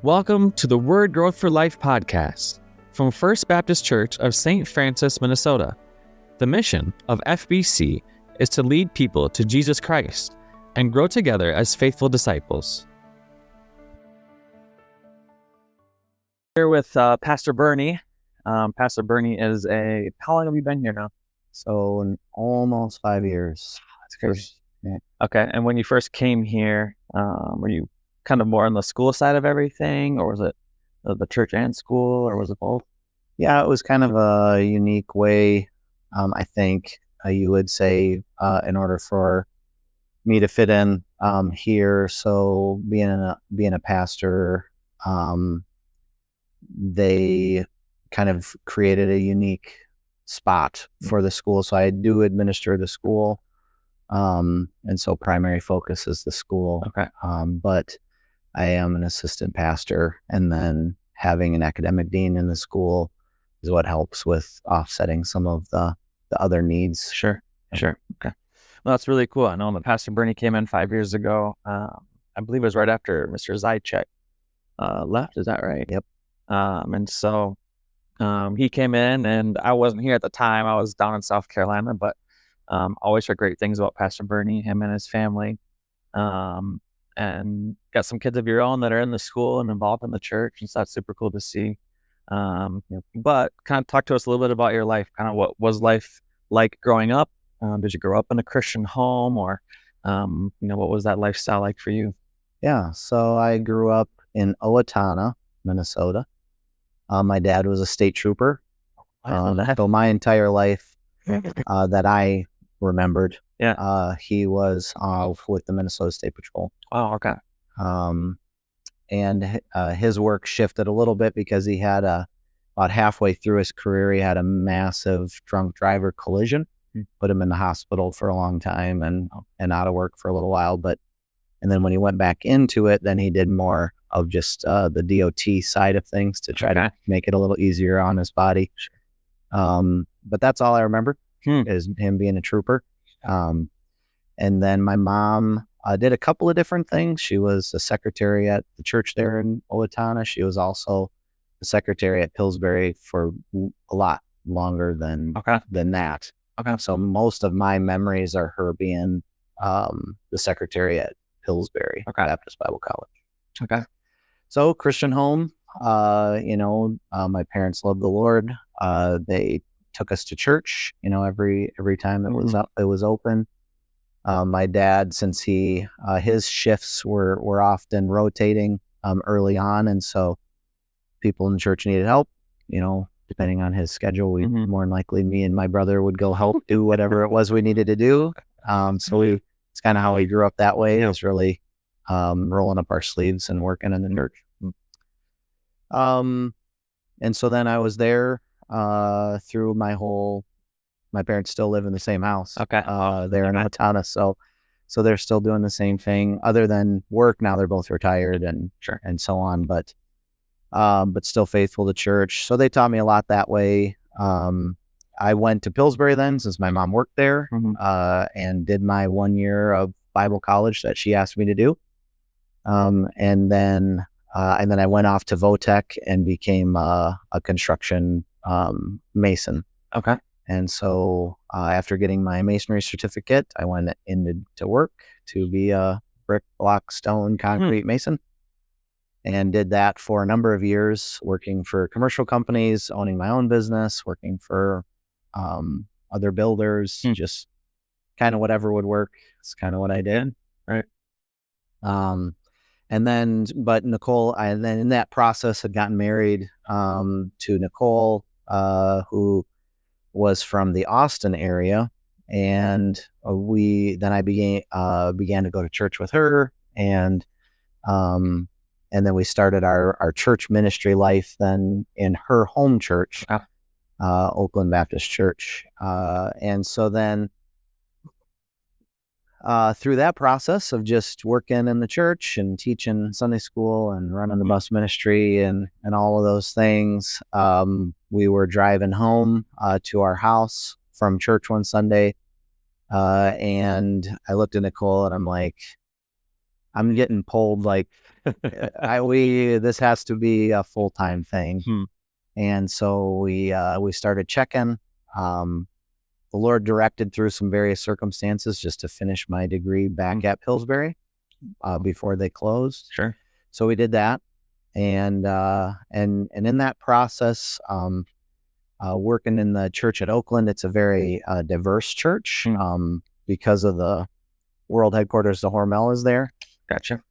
Welcome to the Word Growth for Life podcast from First Baptist Church of St. Francis, Minnesota. The mission of FBC is to lead people to Jesus Christ and grow together as faithful disciples. Here with Pastor Bernie. Pastor Bernie is how long have you been here now? So in almost 5 years. That's crazy. Yeah. Okay, and when you first came here, were you kind of more on the school side of everything, or was it the church and school, or was it both? Yeah, it was kind of a unique way, I think you would say, in order for me to fit in here. So being a pastor, they kind of created a unique spot for the school. So I do administer the school, and so primary focus is the school. Okay. But I am an assistant pastor, and then having an academic dean in the school is what helps with offsetting some of the other needs. Sure. Okay. Well, that's really cool. I know that Pastor Bernie came in 5 years ago. I believe it was right after Mr. Zychek left. Is that right? Yep. And so he came in, and I wasn't here at the time. I was down in South Carolina, but always heard great things about Pastor Bernie, him and his family. And got some kids of your own that are in the school and involved in the church, and so that's super cool to see. But kind of talk to us a little bit about your life. Kind of what was life like growing up? Did you grow up in a Christian home, or what was that lifestyle like for you? Yeah, so I grew up in Owatonna, Minnesota. My dad was a state trooper. So my entire life that I remembered, he was with the Minnesota State Patrol. Oh, okay. And his work shifted a little bit because he had about halfway through his career, he had a massive drunk driver collision, put him in the hospital for a long time and out of work for a little while. And then when he went back into it, then he did more of just the DOT side of things to try to make it a little easier on his body. But that's all I remember is him being a trooper. And then my mom did a couple of different things. She was a secretary at the church there in Owatonna. She was also the secretary at Pillsbury for a lot longer than that. Okay. So most of my memories are her being the secretary at Pillsbury Baptist Bible College. Okay. So Christian home, my parents loved the Lord. They took us to church, every time it was up, it was open. My dad, since his shifts were often rotating early on, and so people in the church needed help, depending on his schedule, more than likely me and my brother would go help do whatever it was we needed to do. So it's kind of how we grew up that way. It was really rolling up our sleeves and working in the church. And so then I was there through my parents still live in the same house. Okay. They're in Owatonna, so they're still doing the same thing other than work. Now they're both retired and so on, but still faithful to church. So they taught me a lot that way. I went to Pillsbury then, since my mom worked there, and did my 1 year of Bible college that she asked me to do. And then I went off to Votech and became a construction mason. Okay. And so after getting my masonry certificate, I went into work to be a brick, block, stone, concrete mason, and did that for a number of years, working for commercial companies, owning my own business, working for other builders, just kind of whatever would work. It's kind of what I did. Right. But Nicole, I then in that process had gotten married to Nicole, who was from the Austin area, and I began to go to church with her, and then we started our church ministry life then in her home church, Oakland Baptist Church, and so then through that process of just working in the church and teaching Sunday school and running the bus ministry and all of those things, we were driving home to our house from church one Sunday, and I looked at Nicole and I'm like, I'm getting pulled like this has to be a full-time thing. And so we started checking. The Lord directed through some various circumstances just to finish my degree back at Pillsbury before they closed. Sure. So we did that, and in that process, working in the church at Oakland, it's a very diverse church because of the world headquarters. The Hormel is there. Gotcha.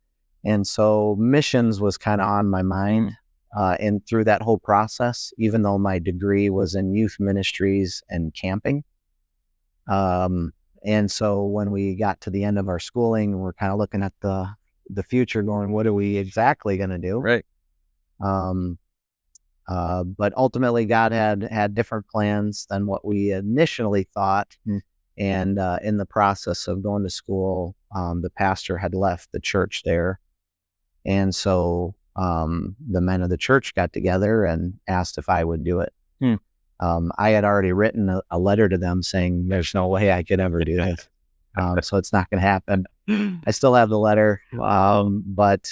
And so missions was kind of on my mind. And through that whole process, even though my degree was in youth ministries and camping. And so when we got to the end of our schooling, we're kind of looking at the future going, what are we exactly going to do? Right. But ultimately God had different plans than what we initially thought. And in the process of going to school, the pastor had left the church there. And so the men of the church got together and asked if I would do it. I had already written a letter to them saying there's no way I could ever do this. So it's not going to happen. I still have the letter, but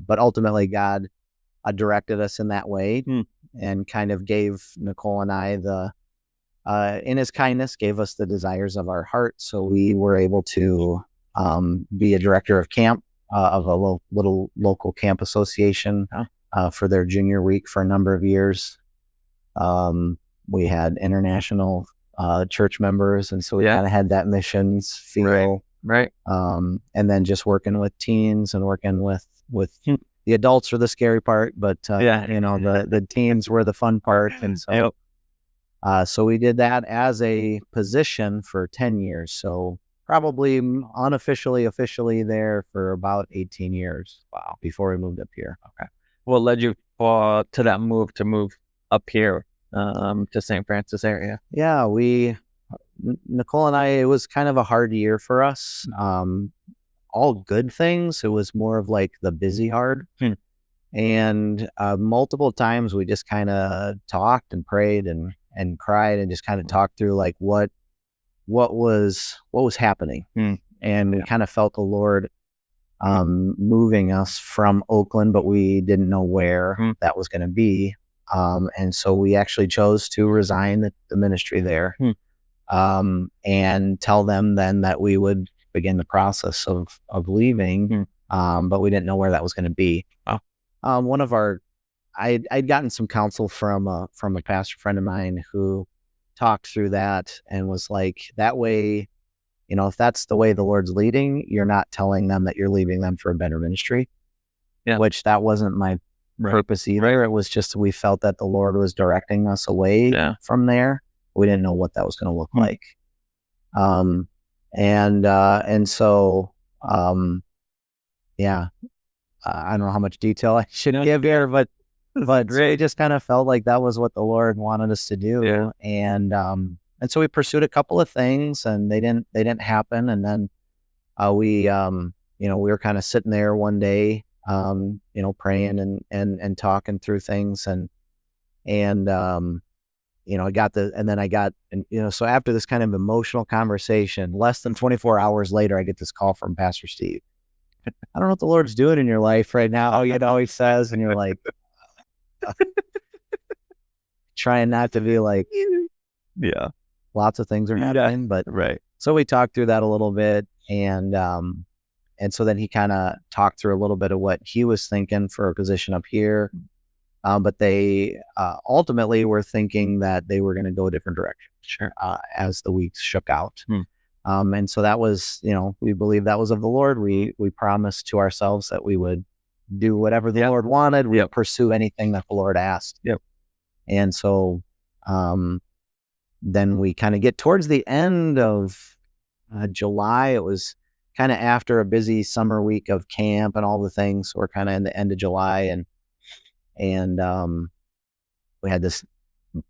ultimately God directed us in that way and kind of gave Nicole and I in his kindness, gave us the desires of our heart. So we were able to be a director of camp of a little local camp association for their junior week for a number of years. We had international church members, and so we kind of had that missions feel. Right. And then just working with teens and working with the adults are the scary part, but the teens were the fun part. And so so we did that as a position for 10 years. So probably unofficially, officially there for about 18 years. Wow. Before we moved up here. Okay. What led you to that move up here to St. Francis area? Yeah, Nicole and I, it was kind of a hard year for us. All good things. It was more of like the busy hard. And multiple times we just kind of talked and prayed and cried and just kind of talked through like what was happening. And we kind of felt the Lord moving us from Oakland, but we didn't know where that was going to be. And so we actually chose to resign the ministry there and tell them then that we would begin the process of leaving, but we didn't know where that was going to be. I'd gotten some counsel from a pastor friend of mine who talked through that and was like, that way, if that's the way the Lord's leading, you're not telling them that you're leaving them for a better ministry, which that wasn't my purpose either. It was just, we felt that the Lord was directing us away from there. We didn't know what that was going to look like. And so, I don't know how much detail I should give here, but it just kind of felt like that was what the Lord wanted us to do. And so we pursued a couple of things and they didn't happen. And then we were kind of sitting there one day, praying and talking through things so after this kind of emotional conversation, less than 24 hours later, I get this call from Pastor Steve. I don't know what the Lord's doing in your life right now. He says, and you're like, trying not to be like, lots of things are happening, but so we talked through that a little bit. And so then he kind of talked through a little bit of what he was thinking for a position up here. But they ultimately were thinking that they were going to go a different direction as the weeks shook out. And so that was, we believe that was of the Lord. We promised to ourselves that we would do whatever the Lord wanted. We would pursue anything that the Lord asked. And so then we kind of get towards the end of July. It was kind of after a busy summer week of camp and all the things. So we're kind of in the end of July and we had this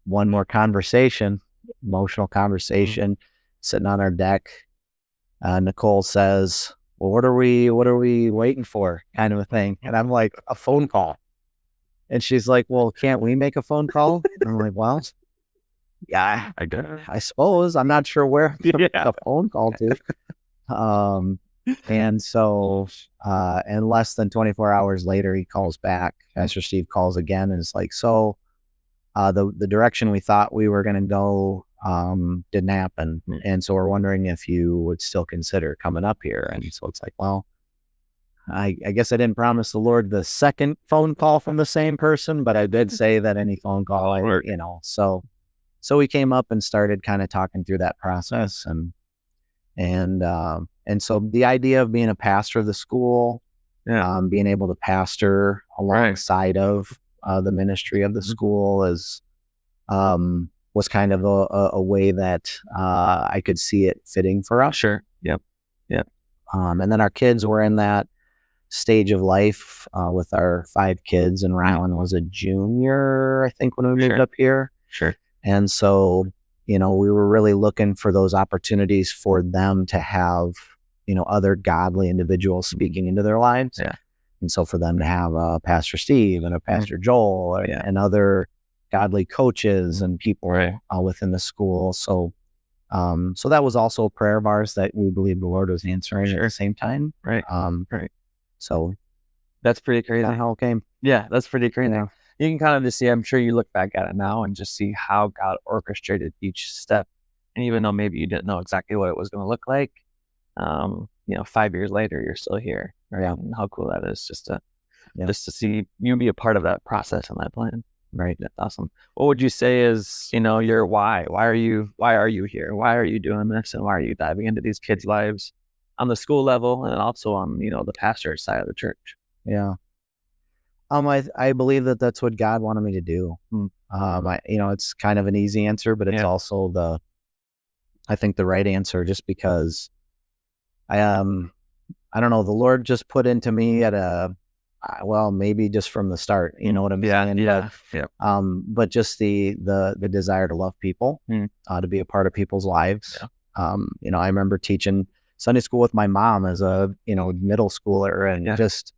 one more emotional conversation, sitting on our deck. Nicole says, well, what are we waiting for, kind of a thing? And I'm like, a phone call. And she's like, well, can't we make a phone call? And I'm like, well, I suppose. I'm not sure where the phone call to. And so, and less than 24 hours later, he calls back. Pastor Steve calls again and it's like, so the direction we thought we were going to go didn't happen. And so we're wondering if you would still consider coming up here. And so it's like, well, I guess I didn't promise the Lord the second phone call from the same person, but I did say that any phone call, so we came up and started kind of talking through that process, and so the idea of being a pastor of the school, being able to pastor alongside of the ministry of the school was kind of a way that I could see it fitting for us. Sure. Yep. And then our kids were in that stage of life with our 5 kids, and Rylan was a junior, I think, when we moved up here. Sure. And so, we were really looking for those opportunities for them to have, other godly individuals speaking into their lives. Yeah. And so for them to have a Pastor Steve and a Pastor Joel and other godly coaches and people within the school. So that was also a prayer of ours that we believe the Lord was answering at the same time. Right. So that's pretty crazy. That's how it came. Yeah, that's pretty crazy. Yeah. You can kind of just see, I'm sure you look back at it now and just see how God orchestrated each step. And even though maybe you didn't know exactly what it was going to look like, 5 years later, you're still here. Right? Yeah. And how cool that is just to see you be a part of that process and that plan. Right. That's awesome. What would you say is, your why? Why are you here? Why are you doing this? And why are you diving into these kids' lives on the school level and also on, the pastor side of the church? Yeah. I believe that that's what God wanted me to do. It's kind of an easy answer, but it's also I think the right answer, just because I don't know, the Lord just put into me at maybe just from the start, you know what I'm saying? Yeah. But just the desire to love people, to be a part of people's lives. Yeah. I remember teaching Sunday school with my mom as a, middle schooler, and just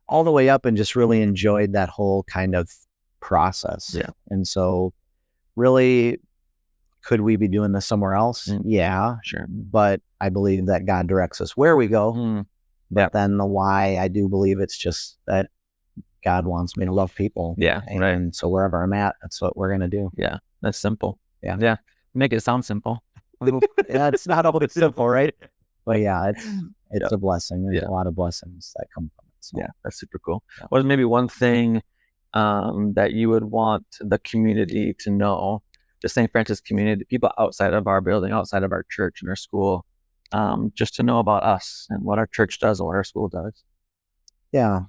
all the way up, and just really enjoyed that whole kind of process. Yeah. And so really, could we be doing this somewhere else? Yeah, sure. But I believe that God directs us where we go. But then the why, I do believe it's just that God wants me to love people. Yeah. And so wherever I'm at, that's what we're going to do. Yeah. That's simple. Yeah. Yeah. Make it sound simple. Yeah, it's not always simple, right? But yeah, it's a blessing. There's a lot of blessings that come from it. So. Yeah, that's super cool. Yeah. What is maybe one thing that you would want the community to know, the St. Francis community, people outside of our building, outside of our church and our school, just to know about us and what our church does and what our school does? Yeah.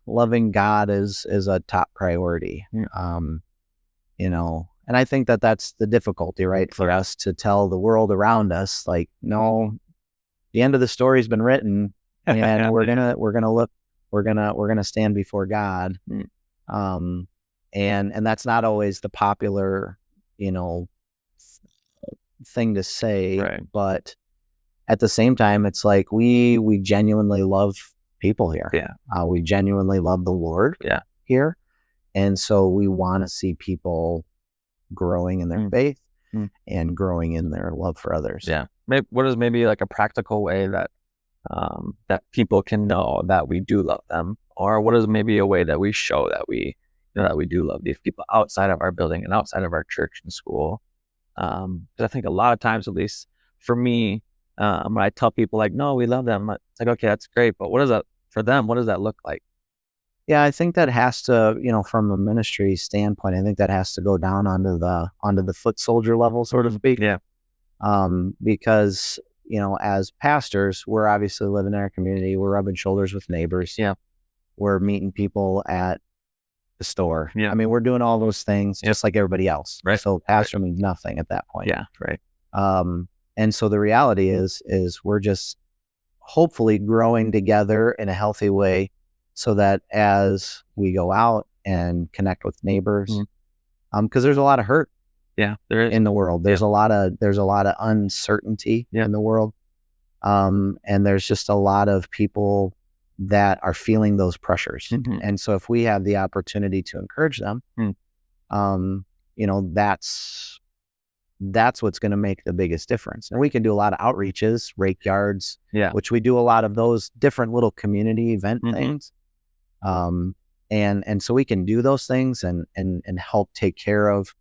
Loving God is a top priority. And I think that that's the difficulty, right? For us to tell the world around us, like, no, the end of the story's been written, and we're gonna stand before God. And that's not always the popular, thing to say, right. But at the same time, it's like we genuinely love people here. Yeah. We genuinely love the Lord here. And so we want to see people growing in their faith and growing in their love for others. Yeah. What is maybe like a practical way that that people can know that we do love them? Or what is maybe a way that we show that we do love these people outside of our building and outside of our church and school? Because I think a lot of times, at least for me, when I tell people like, no, we love them, it's like, okay, that's great. But what is that for them? What does that look like? Yeah, I think that has to, from a ministry standpoint, I think that has to go down onto the foot soldier level, so to speak. Yeah. Because, as pastors, we're obviously living in our community. We're rubbing shoulders with neighbors. Yeah. We're meeting people at the store. Yeah. I mean, we're doing all those things just like everybody else. Right. So pastor means nothing at that point. Yeah. Right. And so the reality is we're just hopefully growing together in a healthy way, so that as we go out and connect with neighbors, because there's a lot of hurt. Yeah, there is in the world. There's a lot of uncertainty in the world, and there's just a lot of people that are feeling those pressures. And so if we have the opportunity to encourage them, that's that's what's going to make the biggest difference. And we can do a lot of outreaches, rake yards, Yeah. which we do a lot of those different little community event Mhm. things. And so we can do those things and help take care of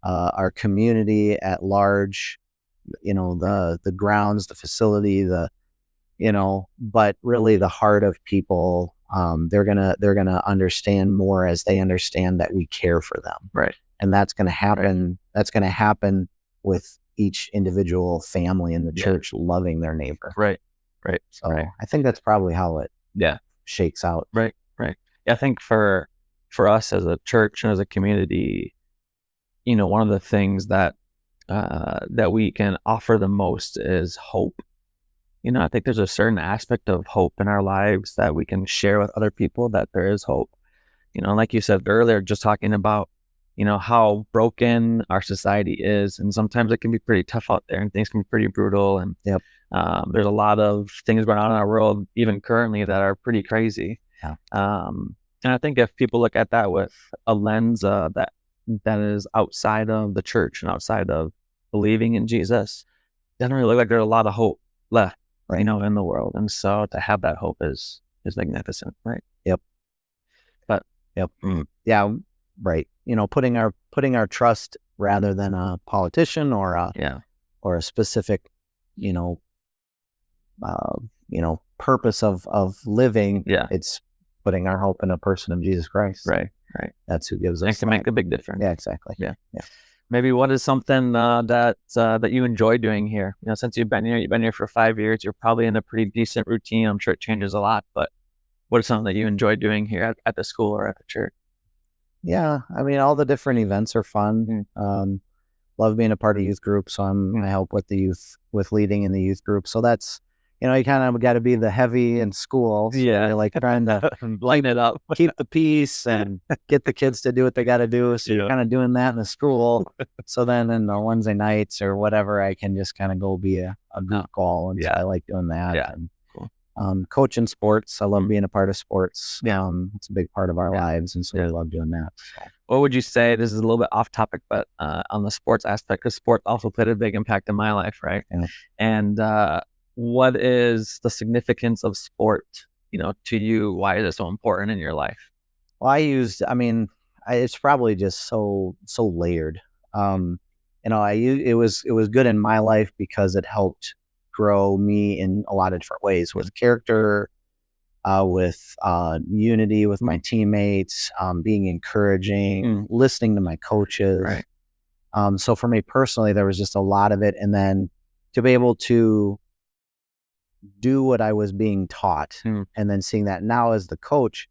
our community at large, the grounds, the facility, but really the heart of people, they're gonna understand more as they understand that we care for them. Right. And that's gonna happen. Right. That's gonna happen with each individual family in the church loving their neighbor. Right. Right. So right. I think that's probably how it shakes out. Right. Right. Yeah, I think for us as a church and as a community, one of the things that we can offer the most is hope. I think there's a certain aspect of hope in our lives that we can share with other people, that there is hope. Like you said earlier, just talking about, how broken our society is. And sometimes it can be pretty tough out there and things can be pretty brutal. And there's a lot of things going on in our world, even currently, that are pretty crazy. Yeah. And I think if people look at that with a lens that is outside of the church and outside of believing in Jesus, it doesn't really look like there's a lot of hope left, right, in the world. And so to have that hope is magnificent, right? Yep. But yeah, right. Putting our trust rather than a politician or a specific, purpose of living. Yeah. It's putting our hope in a person of Jesus Christ. Right. That's who gives us. It can make a big difference. Yeah, exactly. Yeah. Maybe what is something that you enjoy doing here? Since you've been here for 5 years, you're probably in a pretty decent routine. I'm sure it changes a lot, but what is something that you enjoy doing here at the school or at the church? Yeah, I mean, all the different events are fun. Love being a part of youth group, so I help with the youth, with leading in the youth group. So that's, you kind of got to be the heavy in school. So you're like trying to lighten it up, keep the peace, and get the kids to do what they got to do. So you're kind of doing that in the school. So then in the Wednesday nights or whatever, I can just kind of go be a group call. And so I like doing that. Yeah. And, coaching sports. I love being a part of sports. It's a big part of our lives. And so I love doing that. What would you say, this is a little bit off topic, but on the sports aspect, because sport also played a big impact in my life, right? Yeah. And what is the significance of sport, to you? Why is it so important in your life? Well, it's probably just so layered. It was good in my life because it helped grow me in a lot of different ways, with character, with unity with my teammates, being encouraging, listening to my coaches. Right. So for me personally, there was just a lot of it. And then to be able to do what I was being taught, and then seeing that now as the coach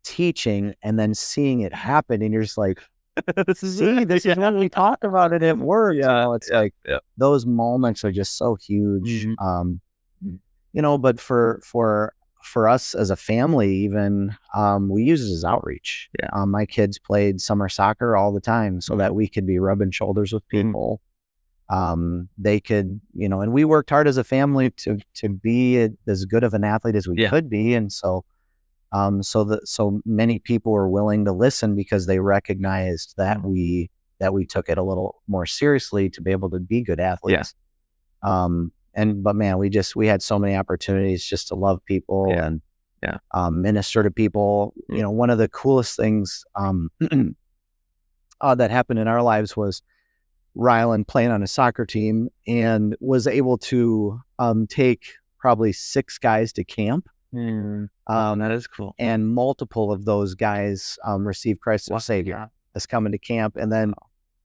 teaching, and then seeing it happen, and you're just like, this is what we talked about it at work. It's like those moments are just so huge. But for us as a family, even we use it as outreach. My kids played summer soccer all the time so that we could be rubbing shoulders with people. They could, and we worked hard as a family to be as good of an athlete as we could be. And so so many people were willing to listen because they recognized that we took it a little more seriously to be able to be good athletes. But man, we had so many opportunities just to love people and minister to people. One of the coolest things that happened in our lives was Rylan playing on a soccer team and was able to take probably 6 guys to camp. That is cool. And multiple of those guys received Christ as Savior as coming to camp. And then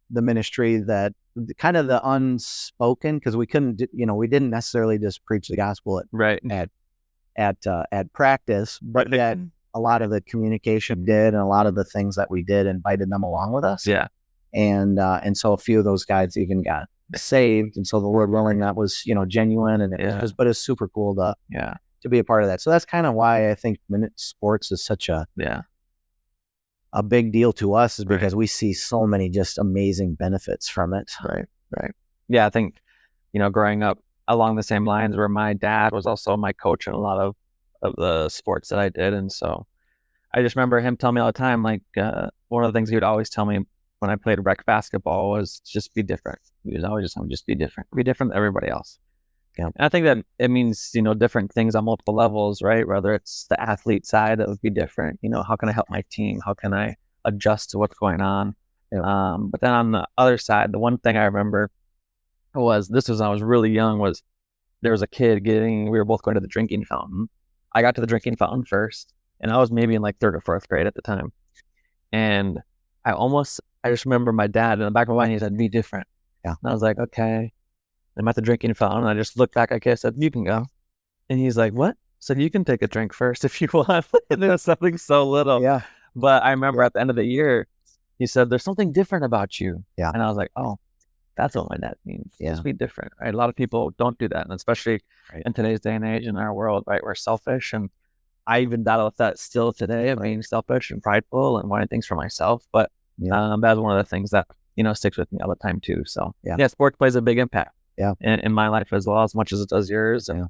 the ministry, that kind of the unspoken, because we didn't necessarily just preach the gospel at practice, but that a lot of the communication did, and a lot of the things that we did invited them along with us. And so a few of those guys even got saved. And so the Lord willing, that was, genuine, and but it's super cool to be a part of that. So that's kind of why I think sports is such a big deal to us, is because we see so many just amazing benefits from it. Right. Yeah, I think, growing up along the same lines, where my dad was also my coach in a lot of the sports that I did. And so I just remember him telling me all the time, like, one of the things he would always tell me when I played rec basketball was just be different. He was always just be different. Be different than everybody else. Yeah. And I think that it means, different things on multiple levels, right? Whether it's the athlete side, that would be different. How can I help my team? How can I adjust to what's going on? Yeah. But then on the other side, the one thing I remember was when I was really young, was there was a kid we were both going to the drinking fountain. I got to the drinking fountain first, and I was maybe in like 3rd or 4th grade at the time. And I just remember my dad in the back of my mind, he said, be different. Yeah. And I was like, okay. I'm at the drinking fountain. And I just looked back. I said, you can go. And he's like, what? I said, you can take a drink first if you want. And there was something so little. Yeah. But I remember at the end of the year, he said, there's something different about you. Yeah. And I was like, oh, that's what my dad means. Yeah. Just be different, right? A lot of people don't do that. And especially in today's day and age in our world, right? We're selfish. And I even battle with that still today of being selfish and prideful and wanting things for myself. But that's one of the things that, sticks with me all the time too. So sports plays a big impact in my life as well, as much as it does yours. And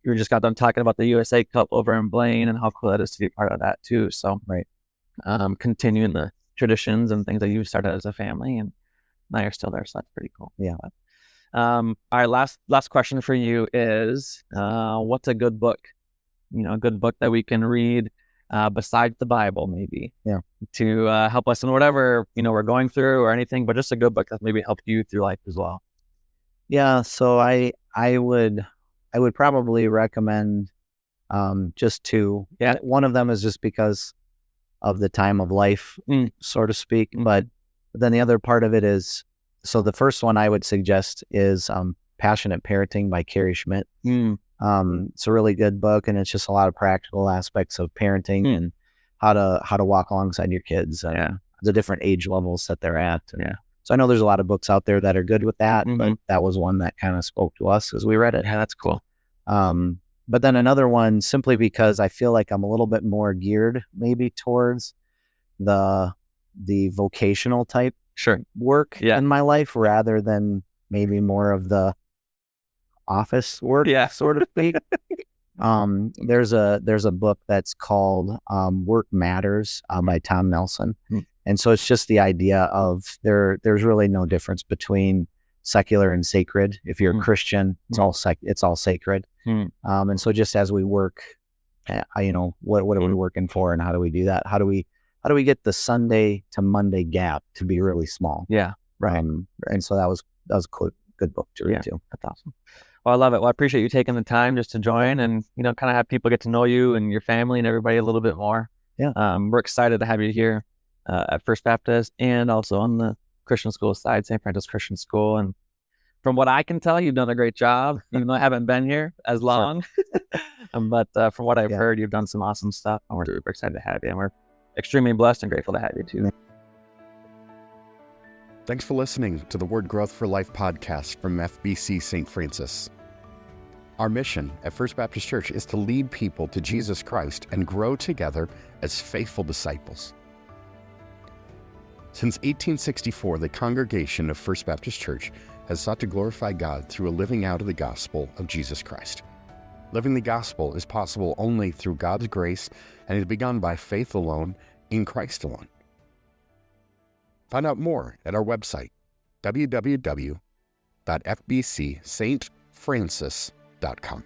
you just got done talking about the USA Cup over in Blaine and how cool that is to be part of that too. So continuing the traditions and things that you started as a family, and now you're still there. So that's pretty cool. Yeah. All right. Last question for you is, what's a good book? A good book that we can read besides the Bible, maybe, to help us in whatever, we're going through or anything, but just a good book that maybe helped you through life as well. Yeah. So I would probably recommend just two. Yeah. One of them is just because of the time of life, so to speak. But then the other part of it is, so the first one I would suggest is Passionate Parenting by Carrie Schmidt. It's a really good book, and it's just a lot of practical aspects of parenting and how to walk alongside your kids and the different age levels that they're at. And so I know there's a lot of books out there that are good with that, but that was one that kind of spoke to us as we read it. Yeah, that's cool. But then another one, simply because I feel like I'm a little bit more geared maybe towards the vocational type work in my life, rather than maybe more of the office work, so to speak. There's a book that's called Work Matters by Tom Nelson. And so it's just the idea of there's really no difference between secular and sacred. If you're a Christian, it's all sacred. And so just as we work, what are we working for, and how do we do that? How do we get the Sunday to Monday gap to be really small? Yeah. Right. And so that was a good book to read too. That's awesome. Well, I love it. Well, I appreciate you taking the time just to join and, kind of have people get to know you and your family and everybody a little bit more. Yeah. We're excited to have you here at First Baptist, and also on the Christian school side, St. Francis Christian School. And from what I can tell, you've done a great job, even though I haven't been here as long. But from what I've heard, you've done some awesome stuff, and we're super excited to have you. And we're extremely blessed and grateful to have you too. Thanks for listening to the Word Growth for Life podcast from FBC St. Francis. Our mission at First Baptist Church is to lead people to Jesus Christ and grow together as faithful disciples. Since 1864, the congregation of First Baptist Church has sought to glorify God through a living out of the gospel of Jesus Christ. Living the gospel is possible only through God's grace, and is begun by faith alone in Christ alone. Find out more at our website, www.fbcstfrancis.com.